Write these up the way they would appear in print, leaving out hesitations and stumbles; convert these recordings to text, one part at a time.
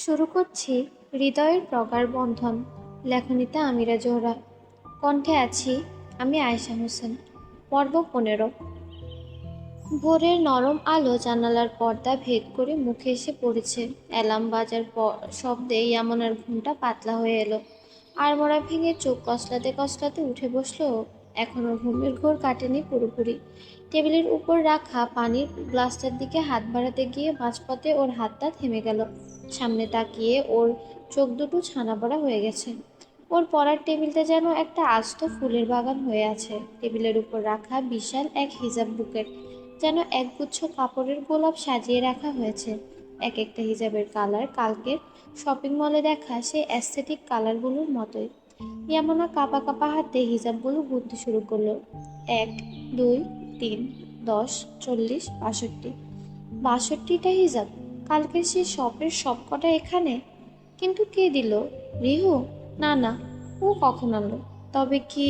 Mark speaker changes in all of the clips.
Speaker 1: শুরু করছি হৃদয়ের প্রগাঢ় বন্ধন। লেখনীতে আমিরা জোহরা। কণ্ঠে আছি আমি আয়েশা হোসেন। পর্ব 15। ভোরের নরম আলো জানালার পর্দা ভেদ করে মুখে এসে পড়েছে। অ্যালার্ম বাজার শব্দে ইয়ামনার ঘুমটা পাতলা হয়ে এলো। আড়মোড়া ভেঙে চোখ কসলাতে কসলাতে উঠে বসলো ও। এখনো ঘুমের ঘোর কাটেনি পুরোপুরি। টেবিলের উপর রাখা পানির গ্লাসটার দিকে হাত বাড়াতে গিয়ে মাঝপথে ওর হাতটা থেমে গেল। সামনে তাকিয়ে ওর চোখ দুটো ছানা বড়া হয়ে গেছে। ওর পড়ার টেবিলটা যেন একটা আস্ত ফুলের বাগান হয়ে আছে। টেবিলের উপর রাখা বিশাল এক হিজাব বুকেট যেন একগুচ্ছ কাপড়ের গোলাপ সাজিয়ে রাখা হয়েছে। এক একটা হিজাবের কালার কালকের শপিং মলে দেখা সেই অ্যাস্থেটিক কালারগুলোর মতোই। ইয়ামনা কাঁপা কাঁপা হাতে হিজাবগুলো গুনতে শুরু করলো। 1, 2, 3, 10, 40, 62। 62টা হিজাব! কালকের সেই শপের সবকটা এখানে। কিন্তু কে দিল? রিহু? না না, ও কখন আনলো? তবে কি?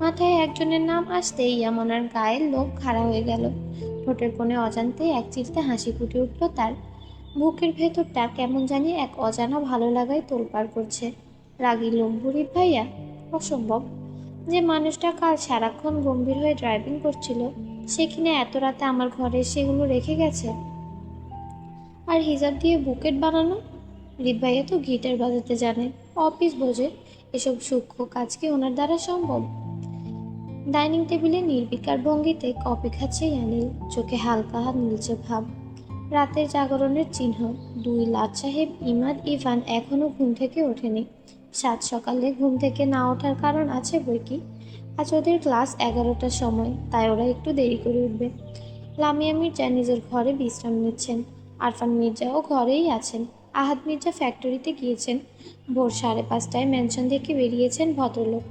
Speaker 1: মাথায় একজনের নাম আসতেই ইয়ামনার গায়ের লোম খাড়া হয়ে গেল। ঠোঁটের কোণে অজান্তে এক চিলতে হাসি ফুটে উঠল তার। বুকের ভেতরটা কেমন জানি এক অজানা ভালো লাগায় তোলপাড় করছে। রাগী লম্বুরি ভাইয়া? অসম্ভব। যে মানুষটা কাল সারাক্ষণ গম্ভীর হয়ে ড্রাইভিং করছিল সে কিনা এত রাতে আমার ঘরে সেগুলো রেখে গেছে। আর হিজাব দিয়ে বুকেট বানানো? রিত ভাইয়া তো গিটার বাজাতে জানে, অফিস বোঝে। এসব সূক্ষ্ম কাজ কি ওনার দ্বারা সম্ভব? ডাইনিং টেবিলে নির্বিকার ভঙ্গিতে কফি খাচ্ছে ইয়ানিল। চোখে হালকা নীলচে ভাব, রাতের জাগরণের চিহ্ন। দুই লাট সাহেব ইমাদ ইভান এখনো ঘুম থেকে ওঠেনি। সাত সকালে ঘুম থেকে না ওঠার কারণ আছে বই কি। আজ ওদের ক্লাস 11টার সময়, তাই ওরা একটু দেরি করে উঠবে। লামিয়া মির্জা নিজের ঘরে বিশ্রাম নিচ্ছেন। আরফান মির্জাও ঘরেই আছেন। আহাদ মির্জা ফ্যাক্টরিতে গিয়েছেন। ভোর 5:30টায় ম্যানশন থেকে বেরিয়েছেন ভদ্রলোক।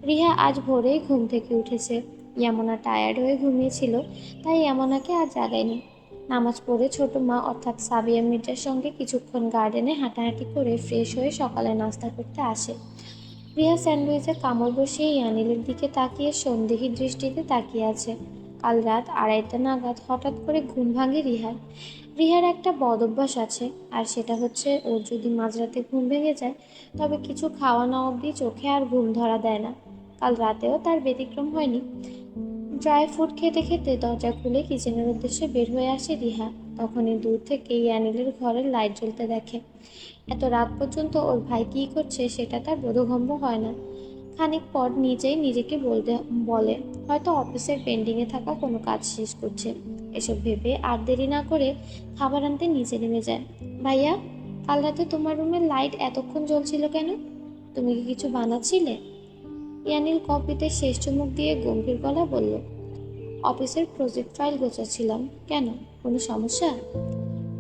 Speaker 1: রিহা আজ ভোরেই ঘুম থেকে উঠেছে। ইয়ামনা টায়ার্ড হয়ে ঘুমিয়েছিল, তাই ইয়ামনাকে আর জাগায়নি। নামাজ পড়ে ছোট মা অর্থাৎ সাবিয়া মির্জার সঙ্গে কিছুক্ষণ গার্ডেনে হাঁটাহাঁটি করে ফ্রেশ হয়ে সকালে নাস্তা করতে আসে। রিয়া স্যান্ডউইচে কামড় বসিয়ে ইয়ানিলের দিকে তাকিয়ে সন্দেহী দৃষ্টিতে তাকিয়ে আছে। কাল রাত 2:30টা নাগাদ হঠাৎ করে ঘুম ভাঙে রিহার। রিহার একটা বদ অভ্যাস আছে, আর সেটা হচ্ছে ওর যদি মাঝরাতে ঘুম ভেঙে যায় তবে কিছু খাওয়া না অবধি চোখে আর ঘুম ধরা দেয় না। কাল রাতেও তার ব্যতিক্রম হয়নি। ড্রাই ফ্রুট খেতে খেতে দরজা খুলে কিচেনের উদ্দেশ্যে বের হয়ে আসে রিহা। তখনই দূর থেকে ইয়ানিলের ঘরের লাইট জ্বলতে দেখে। এত রাত পর্যন্ত ওর ভাই কী করছে সেটা তার বোধগম্য হয় না। খানিক পর নিজেই নিজেকে বলে হয়তো অফিসের পেন্ডিংয়ে থাকা কোনো কাজ শেষ করছে। এসব ভেবে আর দেরি না করে খাবার আনতে নিচে নেমে যায়। ভাইয়া, কাল রাতে তোমার রুমের লাইট এতক্ষণ জ্বলছিল কেন? তুমি কি কিছু বানাচ্ছিলে? ইয়ানিল কপিতে শেষ চুমুক দিয়ে গম্ভীর গলা বলল, অফিসের প্রজেক্ট ফাইল গোছাচ্ছিলাম। কেন, কোনো সমস্যা?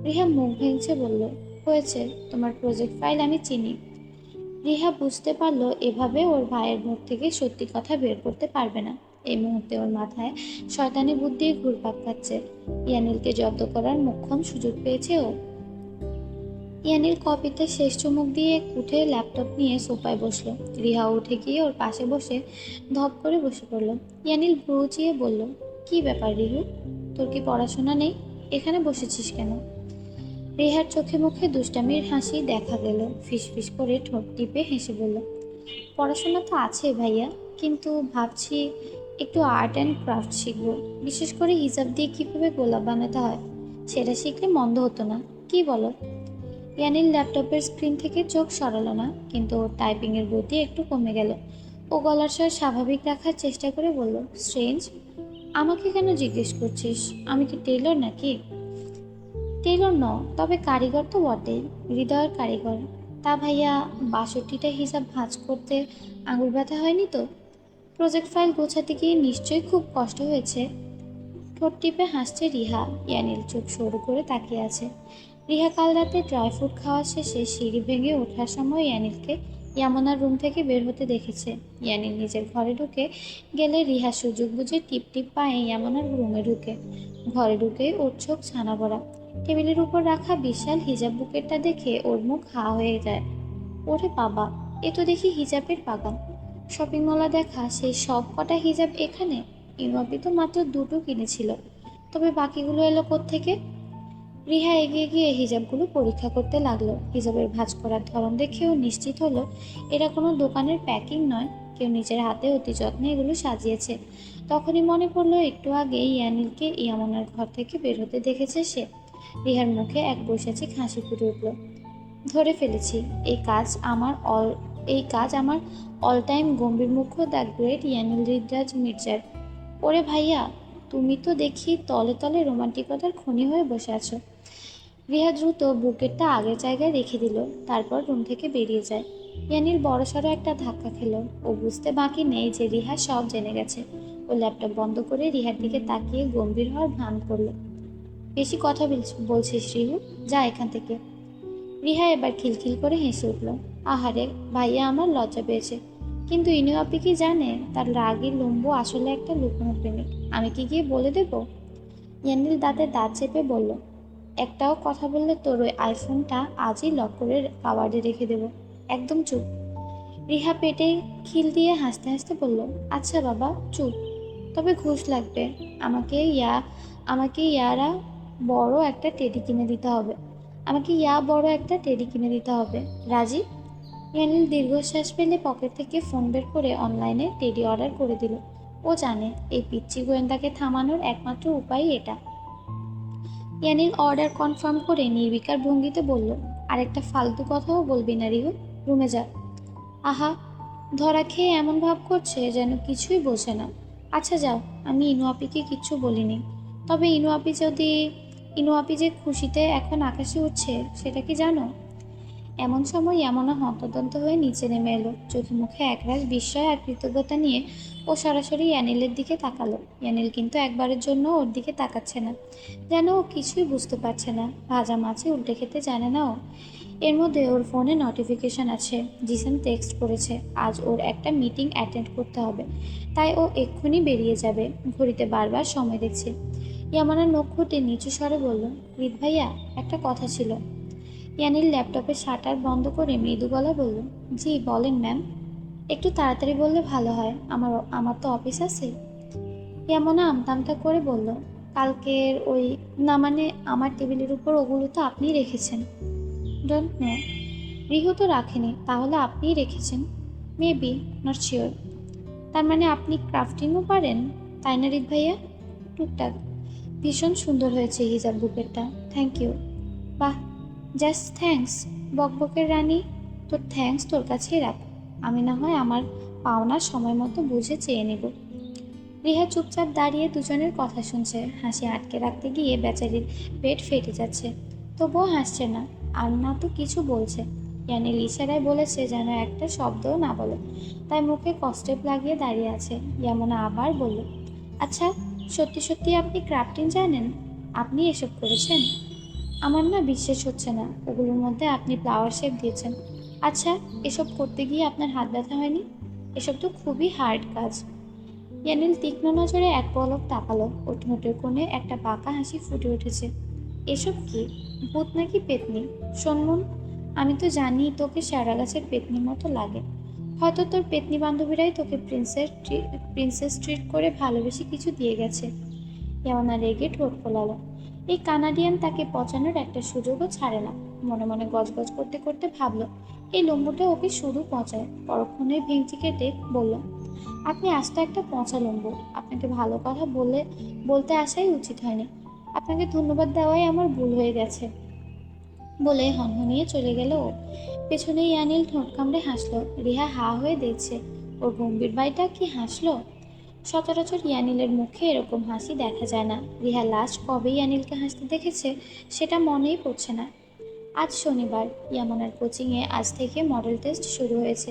Speaker 1: রিহা মুখ ভেঙচে বলল, হয়েছে। তোমার প্রজেক্ট ফাইল আমি চিনি। রিহা বুঝতে পারল এভাবে ওর ভাইয়ের মুখ থেকে সত্যি কথা বের করতে পারবে না। এই মুহূর্তে ওর মাথায় শয়তানি বুদ্ধি ঘুরপাক খাচ্ছে। ইয়ানিলকে জব্দ করার মোক্ষম সুযোগ পেয়েছে ও। ইয়ানিল কপিতে শেষ চুমুক দিয়ে উঠে ল্যাপটপ নিয়ে সোফায় বসলো। রিহা উঠে গিয়ে ওর পাশে বসে ধপ করে বসে পড়ল। ইয়ানিল ভ্রু উঁচিয়ে বলল, কি ব্যাপার রিহু, তোর কি পড়াশোনা নেই? এখানে বসেছিস কেন? রিহার চোখে মুখে দুষ্টামির হাসি দেখা গেল। ফিসফিস করে ঠোঁট টিপে হেসে বলল, পড়াশোনা তো আছে ভাইয়া, কিন্তু ভাবছি একটু আর্ট অ্যান্ড ক্রাফট শিখব। বিশেষ করে হিসাব দিয়ে কীভাবে গোলাপ বানাতে হয় সেটা শিখলে মন্দ হতো না, কি বলো? ইয়ানিল ল্যাপটপের স্ক্রিন থেকে চোখ সরালো না, কিন্তু ওর টাইপিংয়ের গতি একটু কমে গেল। ও গলার স্বর স্বাভাবিক রাখার চেষ্টা করে বলল, স্ট্রেঞ্জ, আমাকে কেন জিজ্ঞেস করছিস? আমি কি টেইলর নাকি? টেইলর ন, তবে কারিগর তো বটেই, হৃদয়ের কারিগর। তা ভাইয়া, 62টা হিসাব ভাঁজ করতে আঙুল ব্যথা হয়নি তো? প্রজেক্ট ফাইল গোছাতে গিয়ে নিশ্চয়ই খুব কষ্ট হয়েছে। ঠোঁট টিপে হাসছে রিহা। ইয়ানিল চোখ সরু করে তাকিয়ে আছে। রিহা কাল রাতে ড্রাই ফ্রুট খাওয়া শেষে সিঁড়ি ভেঙে ওঠার সময় ইয়ানিলকে ইয়ামনার রুম থেকে বের হতে দেখেছে। ইয়ানিল নিজের ঘরে ঢুকে গেলে রিহা সুযোগ বুঝে টিপ টিপ পায়ে ইয়ামনার রুমে ঢুকে। ঘরে ঢুকে ওর চোখ ছানা ভরা। টেবিলের উপর রাখা বিশাল হিজাব বুকেটটা দেখে ওর মুখ হা হয়ে যায়। ওরে বাবা, এ তো দেখি হিজাবের বাগান। শপিং মলে দেখা সেই সব কটা হিজাব এখানে? ইমাপি তো মাত্র দুটো কিনেছিল, তবে বাকিগুলো এলো কোত্থেকে? রিহা এগিয়ে গিয়ে হিজাবগুলো পরীক্ষা করতে লাগলো। হিজাবের ভাঁজ করার ধরন দেখেও নিশ্চিত হলো এটা কোনো দোকানের প্যাকিং নয়, কেউ নিজের হাতে অতি যত্নে এগুলো সাজিয়েছে। তখনই মনে পড়লো একটু আগে ইয়ানিলকে ইয়ামনার ঘর থেকে বের হতে দেখেছে সে। রিহার মুখে এক বৈশাচিক হাসি ফুটে উঠল। ধরে ফেলেছি, এই কাজ আমার অল এই কাজ আমার অল টাইম গম্ভীর মুখ্য দ্য গ্রেট ইয়ানিল রিদ্রাজ মির্জার। ওরে ভাইয়া, তুমি তো দেখি তলে তলে রোমান্টিকতার খনি হয়ে বসে আছো। রিহা দ্রুত বুকেটটা আগের জায়গায় রেখে দিল, তারপর রুম থেকে বেরিয়ে যায়। ইয়ানিল বড়সড় একটা ধাক্কা খেল। ও বুঝতে বাকি নেই যে রিহা সব জেনে গেছে। ও ল্যাপটপ বন্ধ করে রিহার দিকে তাকিয়ে গম্ভীর হওয়ার ভান করলো। বেশি কথা বলছিস রিহু, যা এখান থেকে। রিহা এবার খিলখিল করে হেসে উঠল। আহারে, ভাইয়া আমার লজ্জা পেয়েছে। কিন্তু ইনু আপনি কি জানে তার রাগী লম্বু আসলে একটা লুকোনো প্রেমিক? আমি কি গিয়ে বলে দেব? ইয়ানিল দাঁতে দাঁত চেপে বলল, একটাও কথা বললে তোর ওই আইফোনটা আজই লক করে কাবার্ডে রেখে দেব। একদম চুপ। রিহা পেটে খিল দিয়ে হাসতে হাসতে বলল, আচ্ছা বাবা চুপ, তবে ঘুষ লাগবে। আমাকে ইয়া আমাকে ইয়ারা বড় একটা টেডি কিনে দিতে হবে। আমাকে ইয়া বড় একটা টেডি কিনে দিতে হবে। রাজি? ইয়ানিল দীর্ঘশ্বাস ফেলে পকেট থেকে ফোন বের করে অনলাইনে টেডি অর্ডার করে দিল। ও জানে এই পিচ্চি গোয়েন্দাকে থামানোর একমাত্র উপায় এটা। ইয়ানিল অর্ডার কনফার্ম করে নির্বিকার ভঙ্গিতে বলল, আরেকটা ফালতু কথাও বলবি না রিহু, রুমে যা। আহা, ধরা খেয়ে এমন ভাব করছে যেন কিছুই বোঝে না। আচ্ছা যাও, আমি ইনু আপিকে কিচ্ছু বলিনি। তবে ইনু আপি যে খুশিতে এখন আকাশে উঠছে সেটা কি জানো? এমন সময় এমনা হন্তদন্ত হয়ে নিচে নেমে এলো। চোখে মুখে একরাশ বিস্ময় আর কৃতজ্ঞতা নিয়ে ও সরাসরি ইয়ানিলের দিকে তাকালো। ইয়ানিল কিন্তু একবারের জন্য ওর দিকে তাকাচ্ছে না, যেন ও কিছুই বুঝতে পারছে না। ভাজা মাছে উল্টে খেতে জানে না ও। এর মধ্যে ওর ফোনে নোটিফিকেশন আছে। জিসান টেক্সট করেছে আজ ওর একটা মিটিং অ্যাটেন্ড করতে হবে, তাই ও এক্ষুনি বেরিয়ে যাবে। ঘড়িতে বারবার সময় দেখছে। ইয়ামানার নখ খুঁটে নিচু স্বরে বলল, রিত ভাইয়া, একটা কথা ছিল। ইয়ানিল ল্যাপটপের শাটার বন্ধ করে মৃদু গলায় বলল, জি বলেন ম্যাম। একটু তাড়াতাড়ি বললে ভালো হয়, আমার আমার তো অফিস আছে। ইয়ামনা আমতামতা করে বলল, কালকের ওই, না মানে আমার টেবিলের উপর ওগুলো তো আপনিই রেখেছেন। Don't know. রিহু তো রাখেনি, তাহলে আপনিই রেখেছেন। Maybe, not sure. তার মানে আপনি ক্রাফটিংও পারেন, তাই না রিত ভাইয়া? টুকটাক। ভীষণ সুন্দর হয়েছে হিজাব বুকেরটা, থ্যাংক ইউ। বাহ, জাস্ট থ্যাঙ্কস? বকবকের রানী, তোর থ্যাঙ্কস তোর কাছেই রাখ। আমি না হয় আমার পাওনা সময় মতো বুঝে চেয়ে নেব। রিহা চুপচাপ দাঁড়িয়ে দুজনের কথা শুনছে। হাসি আটকে রাখতে গিয়ে বেচারির পেট ফেটে যাচ্ছে, তবুও হাসছে না। আর না তো কিছু বলছে। ইয়ানিল ইশারায় বলেছে যেন একটা শব্দও না বলে, তাই মুখে কষ্টেপ লাগিয়ে দাঁড়িয়ে আছে। ইয়ামনা আবার বলল, আচ্ছা, সত্যি সত্যি আপনি ক্রাফটিং জানেন? আপনি এসব করেছেন? আমার না বিশ্বাস হচ্ছে না ওগুলোর মধ্যে আপনি ফ্লাওয়ার শেপ দিয়েছেন। আচ্ছা, এসব করতে গিয়ে আপনার হাত ব্যথা হয়নি? এসব তো খুবই হার্ড কাজ। ইয়ানিল তীক্ষ্ণ নজরে এক পলক তাকালো। ওর ঠোঁটের কোণে একটা বাঁকা হাসি ফুটে উঠেছে। এসব কি, ভূত নাকি পেতনি? শোনমন, আমি তো জানি তোকে শ্যাওড়া গাছের পেতনির মতো লাগে। হয়তো তোর পেতনি বান্ধবীরাই তোকে প্রিন্সেস ট্রিট করে ভালোবেসে কিছু দিয়ে গেছে। ইয়ানা রেগে ঠোঁট ফোলালো। এই কানাডিয়ান তাকে পচানোর একটা সুযোগও ছাড়ে না। মনে মনে গজগজ করতে করতে ভাবলো, এই লম্বুটা ওকে শুধু পচায়। পরক্ষণে ভেঙচি কেটে বলল, আপনি আস্ত একটা পচা লম্বু। আপনাকে ভালো কথা বলতে আসাই উচিত হয়নি। আপনাকে ধন্যবাদ দেওয়াই আমার ভুল হয়ে গেছে বলে হনহনিয়ে চলে গেল ও। পেছনে ইয়ানিল ঠোঁট কামড়ে হাসলো। রিহা হা হয়ে দেখছে, ওর গম্ভীর ভাইটা কি হাসলো। সচরাচর ইয়ানিলের মুখে এরকম হাসি দেখা যায় না। রিহা লাস্ট কবে ইয়ানিলকে হাসতে দেখেছে সেটা মনেই পড়ছে না। আজ শনিবার, ইয়ামনার কোচিংয়ে আজ থেকে মডেল টেস্ট শুরু হয়েছে।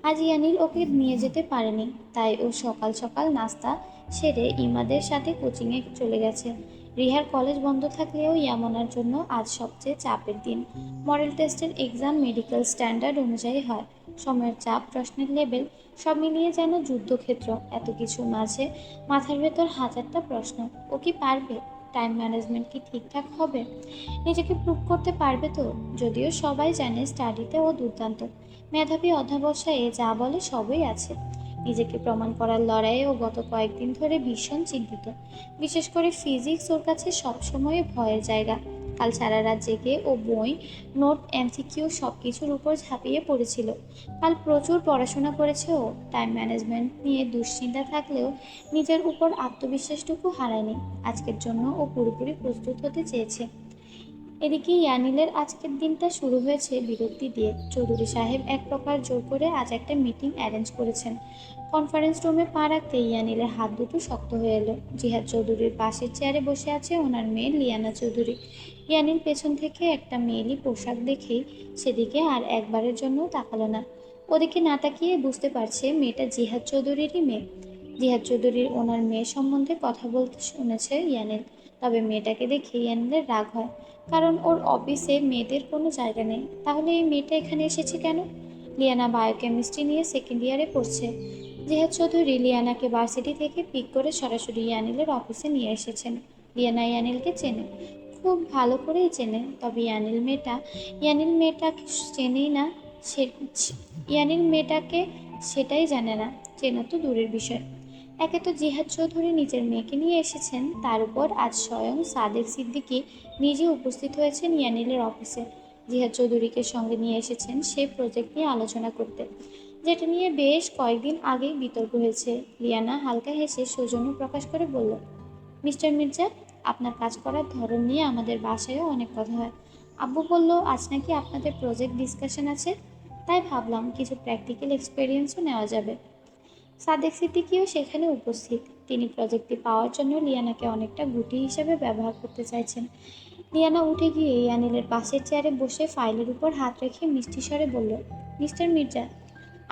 Speaker 1: আজ ইয়ানিল ওকে নিয়ে যেতে পারেনি, তাই ও সকাল সকাল নাস্তা সেরে ইমাদের সাথে কোচিংয়ে চলে গেছে। রিহার কলেজ বন্ধ থাকলেও ইয়ামনার জন্য আজ সবচেয়ে চাপের দিন। মডেল টেস্টের এক্সাম মেডিকেল স্ট্যান্ডার্ড অনুযায়ী হয়। সময়ের চাপ, প্রশ্নের লেভেল সব মিলিয়ে যেন যুদ্ধক্ষেত্র। এত কিছুর মাঝে মাথার ভেতর হাজারটা প্রশ্ন। ও কি পারবে? টাইম ম্যানেজমেন্ট কি ঠিকঠাক হবে? নিজেকে প্রুভ করতে পারবে তো? যদিও সবাই জানে স্টাডিতে ও দুর্দান্ত, মেধাবী অধ্যাবসায়ে যা বলে সবই আছে। নিজেকে প্রমাণ করার লড়াইয়ে ও গত কয়েকদিন ধরে ভীষণ চিন্তিত। বিশেষ করে ফিজিক্স ওর কাছে সবসময় ভয়ের জায়গা। কাল সারা রাত জেগে ও বই, নোট, এমসিকিউ সব কিছুর উপর ঝাঁপিয়ে পড়েছিল। কাল প্রচুর পড়াশোনা করেছে ও। টাইম ম্যানেজমেন্ট নিয়ে দুশ্চিন্তা থাকলেও নিজের উপর আত্মবিশ্বাসটুকু হারায়নি। আজকের জন্য ও পুরোপুরি প্রস্তুত হতে চেয়েছে। এদিকে ইয়ানিলের আজকের দিনটা শুরু হয়েছে বিরক্তি দিয়ে। চৌধুরী সাহেব এক প্রকার জোর করে আজ একটা মিটিং অ্যারেঞ্জ করেছেন। কনফারেন্স রুমে পা রাখতে ইয়ানিলের হাত দুটো শক্ত হয়ে এলো। জিহাদ চৌধুরীর পাশের চেয়ারে বসে আছে ওনার মেয়ে লিয়ানা চৌধুরী। ইয়ানিল পেছন থেকে একটা মেয়েলি পোশাক দেখেই সেদিকে আর একবারের জন্য তাকালো না। ওদিকে না তাকিয়ে বুঝতে পারছে মেয়েটা জিহাদ চৌধুরীরই মেয়ে। জিহাদ চৌধুরীর ওনার মেয়ে সম্বন্ধে কথা বলতে শুনেছে ইয়ানিল। তবে মেয়েটাকে দেখে ইয়ানিলের রাগ হয়, কারণ ওর অফিসে মেয়েদের কোনো জায়গা নেই। তাহলে এই মেয়েটা এখানে এসেছে কেন? লিয়ানা বায়োকেমিস্ট্রি নিয়ে সেকেন্ড ইয়ারে পড়ছে। জিহাদ চৌধুরী লিয়ানাকে ভার্সিটি থেকে পিক করে সরাসরি ইয়ানিলের অফিসে নিয়ে এসেছেন। লিয়ানা ইয়ানিলকে চেনে, খুব ভালো করেই চেনে। তবে ইয়ানিল মেয়েটাকে চেনেই না। সে ইয়ানিল মেয়েটাকে সেটাই জানে না। চেনা তো দূরের বিষয়। একে তো জিহাদ চৌধুরী নিজের মেয়েকে নিয়ে এসেছেন, তার উপর আজ স্বয়ং সাদেক সিদ্দিকী নিজে উপস্থিত হয়েছেন ইয়ানিলের অফিসে। জিহাদ চৌধুরীকে সঙ্গে নিয়ে এসেছেন সেই প্রজেক্ট নিয়ে আলোচনা করতে, যেটা নিয়ে বেশ কয়েকদিন আগেই বিতর্ক হয়েছে। লিয়ানা হালকা হেসে সৌজন্য প্রকাশ করে বলল, মিস্টার মির্জা, আপনার কাজ করার ধরন নিয়ে আমাদের বাসায়ও অনেক কথা হয়। আব্বু বলল আজ নাকি আপনাদের প্রজেক্ট ডিসকাশন আছে, তাই ভাবলাম কিছু প্র্যাকটিক্যাল এক্সপেরিয়েন্সও নেওয়া যাবে। সাদেক সিদ্দিকীও সেখানে উপস্থিত। তিনি প্রজেক্টটি পাওয়ার জন্য লিয়ানাকে অনেকটা গুটি হিসেবে ব্যবহার করতে চাইছেন। লিয়ানা উঠে গিয়ে ইয়ানিলের পাশের চেয়ারে বসে ফাইলের উপর হাত রেখে মিষ্টি স্বরে বলল, মিস্টার মির্জা,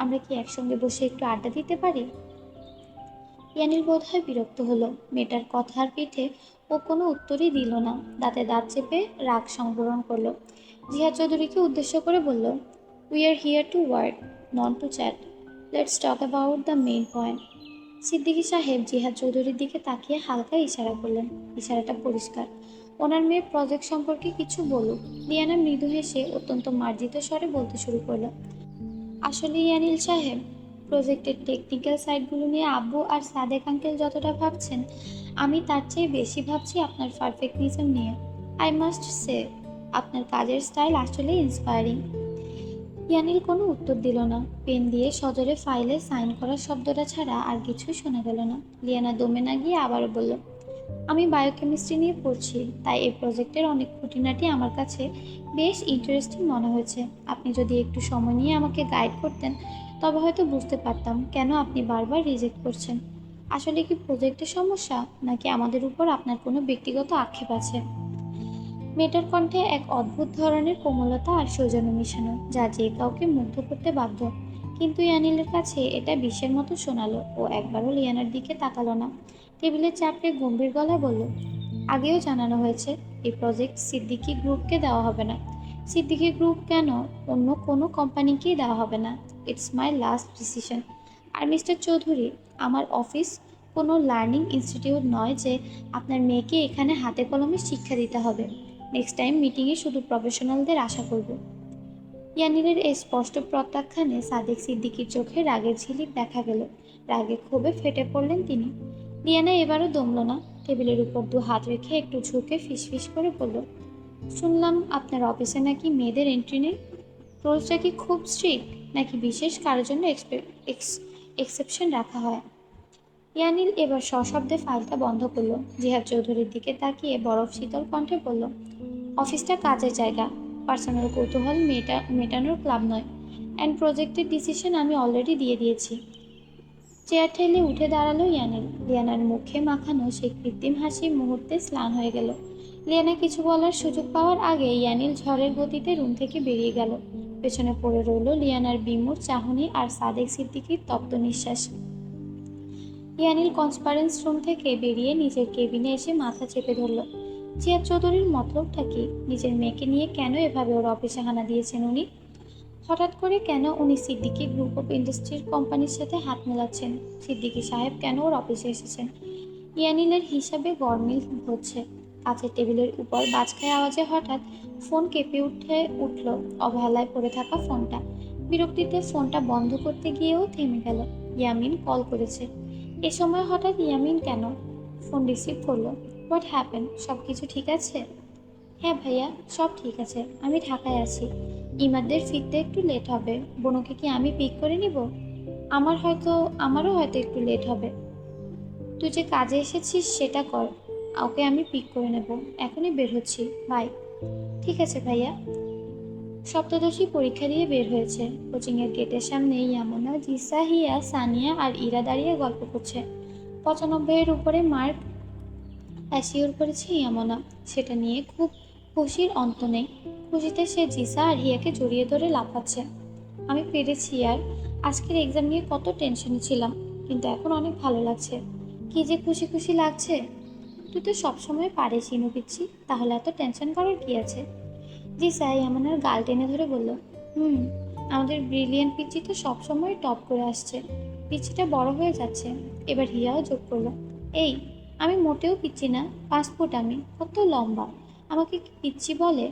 Speaker 1: আমরা কি একসঙ্গে বসে একটু আড্ডা দিতে পারি? ইয়ানিল বোধহয় বিরক্ত হলো। মেয়েটার কথার পিঠে ও কোনো উত্তরই দিল না। দাঁতে দাঁত চেপে রাগ সংবরণ করলো। জিহাদ চৌধুরীকে উদ্দেশ্য করে বলল, we are here to work, not to chat. Let's talk about the main point. Siddiqui সাহেব জিহাদ চৌধুরীর দিকে তাকিয়ে হালকা ইশারা করলেন। ইশারাটা পরিষ্কার, ওনার মেয়ের প্রজেক্ট সম্পর্কে কিছু বলুক। লিয়ানা মৃদু হেসে অত্যন্ত মার্জিত স্বরে বলতে শুরু করলো, আসলে ইয়ানিল সাহেব, প্রজেক্টের টেকনিক্যাল সাইডগুলো নিয়ে আব্বু আর সাদেক আঙ্কেল যতটা ভাবছেন, আমি তার চেয়ে বেশি ভাবছি আপনার পারফেক্টনিজম নিয়ে। আই মাস্ট সে, আপনার কাজের স্টাইল আসলে ইন্সপায়ারিং। ইয়ানিল কোনো উত্তর দিল না। পেন দিয়ে সজোরে ফাইলে সাইন করার শব্দটা ছাড়া আর কিছুই শোনা গেল না। লিয়ানা দমে না গিয়ে আবারও বলল, আমি বায়োকেমিস্ট্রি নিয়ে পড়ছি, তাই এই প্রজেক্টের অনেক খুঁটিনাটি আমার কাছে বেশ ইন্টারেস্টিং মনে হয়েছে। আপনি যদি একটু সময় নিয়ে আমাকে গাইড করতেন, তবে হয়তো বুঝতে পারতাম কেন আপনি বারবার রিজেক্ট করছেন। আসলে কি প্রজেক্টের সমস্যা, নাকি আমাদের উপর আপনার কোনো ব্যক্তিগত আক্ষেপ আছে? মেয়েটার কণ্ঠে এক অদ্ভুত ধরনের কোমলতা আর সৌজন্য মিশানো, যা যে কাউকে মুগ্ধ করতে বাধ্য। কিন্তু ইয়ানিলের কাছে এটা বিষের মতো শোনালো। ও একবারও লিয়ানার দিকে তাকালো না। টেবিলে চাপড়ে গম্ভীর গলায় বলল, আগেও জানানো হয়েছে এই প্রজেক্ট সিদ্দিকী গ্রুপকে দেওয়া হবে না। সিদ্দিকী গ্রুপ কেন, অন্য কোনো কোম্পানিকেই দেওয়া হবে না। It's my last decision. আর মিস্টার চৌধুরী, আমার অফিস কোনো লার্নিং ইনস্টিটিউট নয় যে আপনার মেয়েকে এখানে হাতে কলমে শিক্ষা দিতে হবে। নেক্সট টাইম মিটিংয়ে শুধু প্রফেশনালদের আশা করব। ইয়ানিলের এই স্পষ্ট প্রত্যাখ্যানে সাদেক সিদ্দিকীর চোখে রাগের ঝিলিক দেখা গেল। রাগে ক্ষোভে ফেটে পড়লেন তিনি। লিয়ানা এবারও দমল না। টেবিলের উপর দু হাত রেখে একটু ঝুঁকে ফিসফিস করে বলল, শুনলাম আপনার অফিসে নাকি মেয়েদের এন্ট্রি নেই। রুলসটা কি খুব স্ট্রিক্ট, নাকি বিশেষ কারোর জন্য এক্সেপশন রাখা হয়? ইয়ানিল এবার সশব্দে ফাইলটা বন্ধ করলো। জিহাদ চৌধুরীর দিকে তাকিয়ে বরফ শীতল কণ্ঠে বলল, অফিসটা কাজের জায়গা, পার্সোনাল কৌতূহল মেটানোর ক্লাব নয়। অ্যান্ড প্রজেক্টের ডিসিশন আমি অলরেডি দিয়ে দিয়েছি। চেয়ার ঠেলে উঠে দাঁড়ালো ইয়ানিল। লিয়ানার মুখে মাখানো সেই কৃত্রিম হাসি মুহূর্তে স্নান হয়ে গেল। লিয়ানা কিছু বলার সুযোগ পাওয়ার আগে ইয়ানিল ঝড়ের গতিতে রুম থেকে বেরিয়ে গেল। পেছনে পড়ে রইল লিয়ানার বিমূঢ় চাহনি আর সাদেক সিদ্দিকীর তপ্ত নিঃশ্বাস। ইয়ানিল কনফারেন্স রুম থেকে বেরিয়ে নিজের কেবিনে এসে মাথা চেপে ধরল। জিয়াদ চৌধুরীর মতলবটা কি? নিজের মেয়েকে নিয়ে কেন এভাবে ওর অফিসে হানা দিয়েছেন উনি? হঠাৎ করে কেন উনি সিদ্দিকী গ্রুপ অফ ইন্ডাস্ট্রির কোম্পানির সাথে হাত মেলাচ্ছেন? সিদ্দিকী সাহেব কেন ওর অফিসে এসেছেন? ইয়ানিলের হিসাবে গরমিল হচ্ছে। কাছের টেবিলের উপর বাজখায় আওয়াজে হঠাৎ ফোন কেঁপে উঠল অবহেলায় পড়ে থাকা ফোনটা। বিরক্তিতে ফোনটা বন্ধ করতে গিয়েও থেমে গেল। ইয়ামিন কল করেছে। এ সময় হঠাৎ ইয়ামিন কেন? ফোন রিসিভ করলো। What happen? সব কিছু ঠিক আছে? হ্যাঁ ভাইয়া, সব ঠিক আছে। আমি ঢাকায় আছি। ইমাদের ফিরতে একটু লেট হবে। বোনকে কি আমি পিক করে নিব? আমার হয়তো আমারও হয়তো একটু লেট হবে। তুই যে কাজে এসেছিস সেটা কর। ওকে আমি পিক করে নেব। এখনই বের হচ্ছি। বাই। ঠিক আছে ভাইয়া। সপ্তদশী পরীক্ষা দিয়ে বের হয়েছে। কোচিংয়ের গেটের সামনে ইয়ামুনা, জিসা, হিয়া, সানিয়া আর ইরা দাঁড়িয়ে গল্প করছে। 95-এর উপরে মার্ক অ্যাসিওর করেছে ইয়ামুনা। সেটা নিয়ে খুব খুশির অন্ত নেই। খুশিতে সে জিসা আর হিয়াকে জড়িয়ে ধরে লাফাচ্ছে। আমি পেরেছি আর আজকের এক্সাম নিয়ে কত টেনশনে ছিলাম, কিন্তু এখন অনেক ভালো লাগছে। কি যে খুশি খুশি লাগছে। তুই তো সবসময় পারিস ইনু পিচ্ছি, তাহলে এত টেনশন করার কি আছে? জি স্যার ইয়ামানের গাল টেনে ধরে বলল, হুম, আমাদের ব্রিলিয়েন্ট পিচ্চি তো সবসময় টপ করে আসছে। পিচ্চিটা বড় হয়ে যাচ্ছে। এবার হিয়াও যোগ করলো, এই, আমি মোটেও পিচ্চি না। 5 ফুট আমি, কত লম্বা। আমাকে কি পিচ্চি বলে?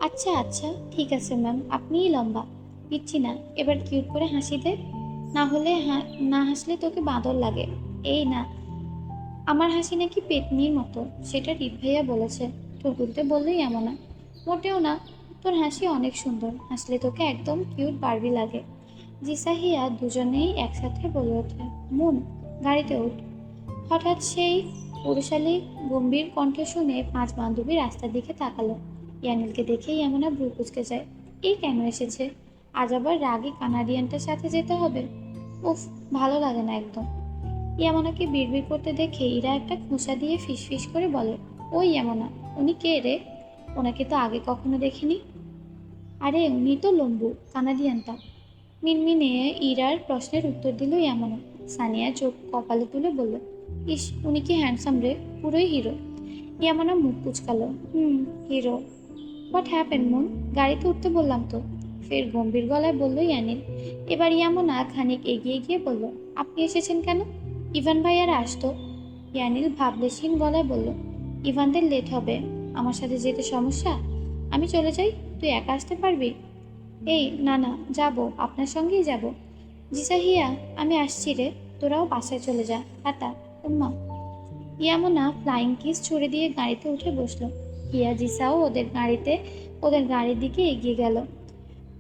Speaker 1: আচ্ছা আচ্ছা, ঠিক আছে ম্যাম, আপনিই লম্বা, পিচ্চি না। এবার কিউট করে হাসি দে, না হলে না হাসলে তোকে বাঁদর লাগে। এই না, আমার হাসি নাকি পেতনির মতো, সেটা রিত ভাইয়া বলেছে। ঠোঁট তুলতে বললেই এমন না। মোটেও না, তোর হাসি অনেক সুন্দর, হাসলে তোকে একদম কিউট বারবি লাগে। জিসাহিয়া দুজনেই একসাথে বলে ওঠে, মুন, গাড়িতে ওঠ। হঠাৎ সেই পুরুষালী গম্ভীর কণ্ঠ শুনে 5 বান্ধবী রাস্তার দিকে তাকালো। ইয়ানিলকে দেখেই এমনা ভ্রু কুঁচকে যায়। এই কেন এসেছে? আজ আবার রাগী কানাডিয়ানটার সাথে যেতে হবে? উফ, ভালো লাগে না একদম। ইয়ামনাকে বিড়বিড় করতে দেখে ইরা একটা খোঁচা দিয়ে ফিসফিস করে বলে, ওই ইয়ামনা, উনি কে রে? ওনাকে তো আগে কখনো দেখিনি। আরে উনি তো লম্বু, কানাডিয়ানটা। মিনমিনে ইরার প্রশ্নের উত্তর দিল ইয়ামনা। সানিয়া চোখ কপালে তুলে বলল, ইস, উনি কি হ্যান্ডসাম রে, পুরোই হিরো। ইয়ামনা মুখ কুচকালো, হিরো। What happen moon? গাড়িতে উঠতে বললাম তো। ফের গম্ভীর গলায় বলল ইয়ানিল। এবার ইয়ামনা খানিক এগিয়ে গিয়ে বলল, আপনি এসেছেন কেন? ইভান ভাইয়ারা আসতো। ইয়ানিল ভাবলেশীন গলায় বলল, ইভানদের লেট হবে। আমার সাথে যেতে সমস্যা? আমি চলে যাই, তুই একা আসতে পারবি? এই না না, যাব, আপনার সঙ্গেই যাব। জিসা হিয়া, আমি আসছি রে, তোরাও বাসায় চলে যা, টাটা, উম্মা। ইয়ামনা ফ্লাইং কিস ছুড়ে দিয়ে গাড়িতে উঠে বসলো। হিয়া জিসাও ওদের গাড়ির দিকে এগিয়ে গেল।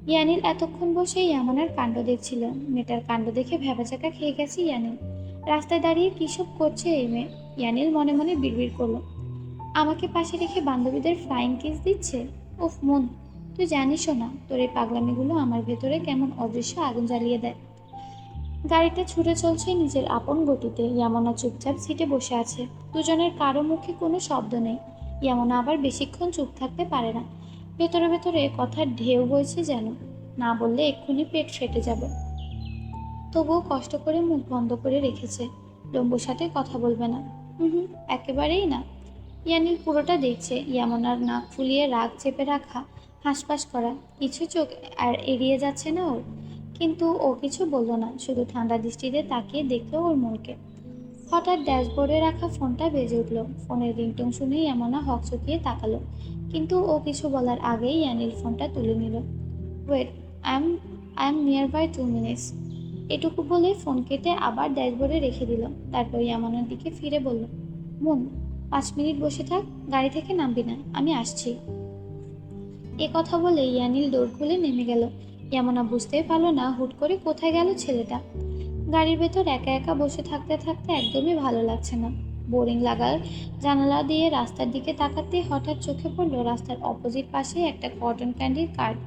Speaker 1: ইয়ানিল এতক্ষণ বসে ইয়ামনার কাণ্ড দেখছিল। মেয়েটার কাণ্ড দেখে ভ্যাবাচাকা খেয়ে গেছে ইয়ানিল। রাস্তায় দাঁড়িয়ে কী সব করছে এই মেয়ে? ইয়ানিল মনে মনে বিড়বিড় করলো, আমাকে পাশে রেখে বান্ধবীদের ফ্লাইং কিস দিচ্ছে। উফ মন, তুই জানিসও না তোর এই পাগলামিগুলো আমার ভেতরে কেমন অদৃশ্য আগুন জ্বালিয়ে দেয়। গাড়িটা ছুটে চলছে নিজের আপন গতিতে। ইয়ামনা চুপচাপ সিটে বসে আছে। দুজনের কারো মুখে কোনো শব্দ নেই। ইয়ামনা আবার বেশিক্ষণ চুপ থাকতে পারে না। ভেতরে ভেতরে কথার ঢেউ বইছে যেন। না বললে এক্ষুনি পেট ফেটে যাবে। তবুও কষ্ট করে মুখ বন্ধ করে রেখেছে। লম্বুর সাথে কথা বলবে না। হুম, একেবারেই না। ইয়ানিল পুরোটা দেখছে। ইয়ামনার নাক ফুলিয়ে রাগ চেপে রাখা, হাঁসফাঁস করা, কিছু চোখ আর এড়িয়ে যাচ্ছে না ওর। কিন্তু ও কিছু বলল না, শুধু ঠান্ডা দৃষ্টিতে তাকিয়ে দেখলো ওর মনকে। হঠাৎ ড্যাশবোর্ডে রাখা ফোনটা বেজে উঠল। ফোনের রিংটোন শুনেই ইয়ামনা হকচকিয়ে তাকালো, কিন্তু ও কিছু বলার আগেই ইয়ানিল ফোনটা তুলে নিল। Wait, I am near by 2 minutes. এটুকু বলে ফোন কেটে আবার ড্যাশবোর্ডে রেখে দিল। তারপর ইয়ামানার দিকে ফিরে বলল, মুন, 5 মিনিট বসে থাক, গাড়ি থেকে নামবি না, আমি আসছি। এ কথা বলে ইয়ানিল দৌড় খুলে নেমে গেল। ইয়ামনা বুঝতেই পারলো না হুট করে কোথায় গেল ছেলেটা। গাড়ির ভেতর একা একা বসে থাকতে থাকতে একদমই ভালো লাগছে না। বোরিং লাগার জানালা দিয়ে রাস্তার দিকে তাকাতে হঠাৎ চোখে পড়লো রাস্তার অপোজিট পাশে একটা কটন ক্যান্ডির কার্ট।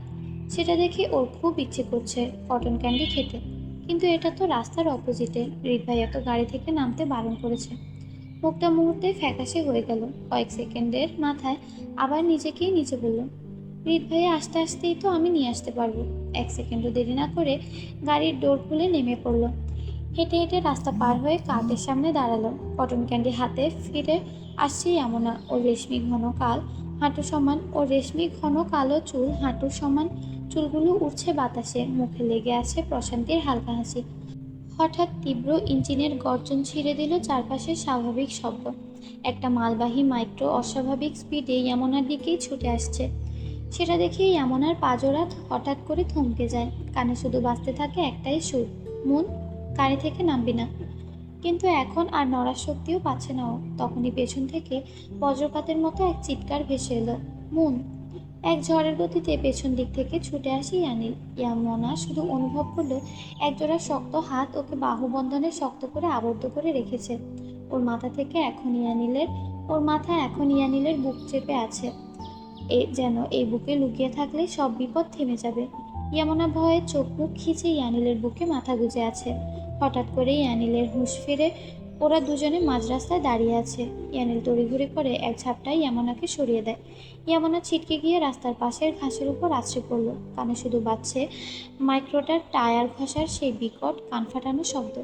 Speaker 1: সেটা দেখে ওর খুব ইচ্ছে করছে কটন ক্যান্ডি খেতে, কিন্তু এটা তো রাস্তার অপোজিটে। রিত ভাইয়া তো গাড়ি থেকে নামতে বারণ করেছে। মুখটা মুহূর্তে ফ্যাকাশে হয়ে গেল। কয়েক সেকেন্ডের মাথায় আবার নিজেকেই নিচে বলল, রিত ভাইয়া আসতে আসতেই তো আমি নিয়ে আসতে পারবো। 1 সেকেন্ডও দেরি না করে গাড়ির ডোর খুলে নেমে পড়লো। হেঁটে হেঁটে রাস্তা পার হয়ে কার্টের সামনে দাঁড়ালো। কটন ক্যান্ডি হাতে ফিরে আসছে ইয়ামনা। ওর রেশমি ঘন কালো চুল হাঁটুর সমান। চুলগুলো উড়ছে বাতাসে, মুখে লেগে আছে প্রশান্তির হালকা হাসি। হঠাৎ তীব্র ইঞ্জিনের গর্জন ছিঁড়ে দিল চারপাশের স্বাভাবিক শব্দ। একটা মালবাহী মাইক্রো অস্বাভাবিক স্পিডে ইয়ামনার দিকেই ছুটে আসছে। সেটা দেখে ইয়ামনার পাজোড়া হঠাৎ করে থমকে যায়। কানে শুধু বাজতে থাকে একটাই সুর, মুন, গাড়ি থেকে নামবি না। কিন্তু এখন আর নড়ার শক্তিও পাচ্ছে না ও। তখনই পেছন থেকে বজ্রপাতের মতো এক চিৎকার ভেসে এলো, মুন। এক ঝড়ের গতিতে পেছন দিক থেকে ছুটে আসে ইয়ানিল। ইয়ামনা শুধু অনুভব করলো একজোড়া শক্ত হাত ওকে বাহুবন্ধনে শক্ত করে আবদ্ধ করে রেখেছে। ওর মাথা থেকে এখন ইয়ানিলের ওর মাথা এখন ইয়ানিলের বুক চেপে আছে, যেন এই বুকে লুকিয়ে থাকলে সব বিপদ থেমে যাবে। ইয়ামনা ভয়ে চোখ মুখ খিচে ইয়ানিলের বুকে মাথা গুজে আছে। হঠাৎ করে ইয়ানিলের হুঁশ ফিরে। ওরা দুজনে মাঝ রাস্তায় দাঁড়িয়ে আছে। ইয়ানিল তড়িঘড়ি করে এক ঝাপটায় ইয়ামনাকে সরিয়ে দেয়। ইয়ামনা ছিটকে গিয়ে রাস্তার পাশের ঘাসের উপর আছড়ে পড়ল। কানে শুধু বাজছে মাইক্রোটার টায়ার ঘষার সেই বিকট কান ফাটানো শব্দ।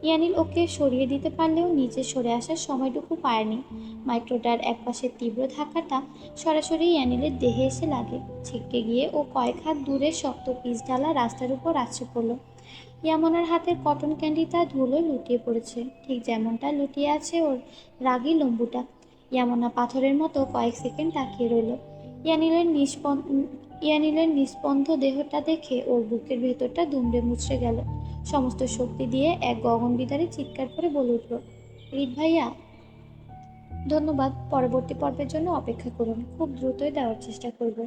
Speaker 1: ইয়ানিল ওকে সরিয়ে দিতে পারলেও নিচে সরে আসার সময়টুকু পায়নি। মাইক্রোটার একপাশের তীব্র ধাক্কাটা সরাসরি ইয়ানিলের দেহে এসে লাগে। ছিটকে গিয়ে ও কয়েক হাত দূরে শক্ত পিচ ঢালা রাস্তার উপর আছড়ে পড়ল। ইয়ামনার হাতের কটন ক্যান্ডিটা ধুলোয় লুটিয়ে পড়েছে, ঠিক যেমনটা লুটিয়ে আছে ওর রাগী লম্বুটা। ইয়ামনা পাথরের মতো কয়েক সেকেন্ড তাকিয়ে রইল। ইয়ানিলের ইয়ানিলের নিস্পন্দ দেহটা দেখে ওর বুকের ভেতরটা দুমড়ে মুচড়ে গেল। সমস্ত শক্তি দিয়ে এক গগনবিদারী চিৎকার করে বলে উঠল, রিত ভাইয়া। ধন্যবাদ। পরবর্তী পর্বের জন্য অপেক্ষা করুন, খুব দ্রুতই দেওয়ার চেষ্টা করব।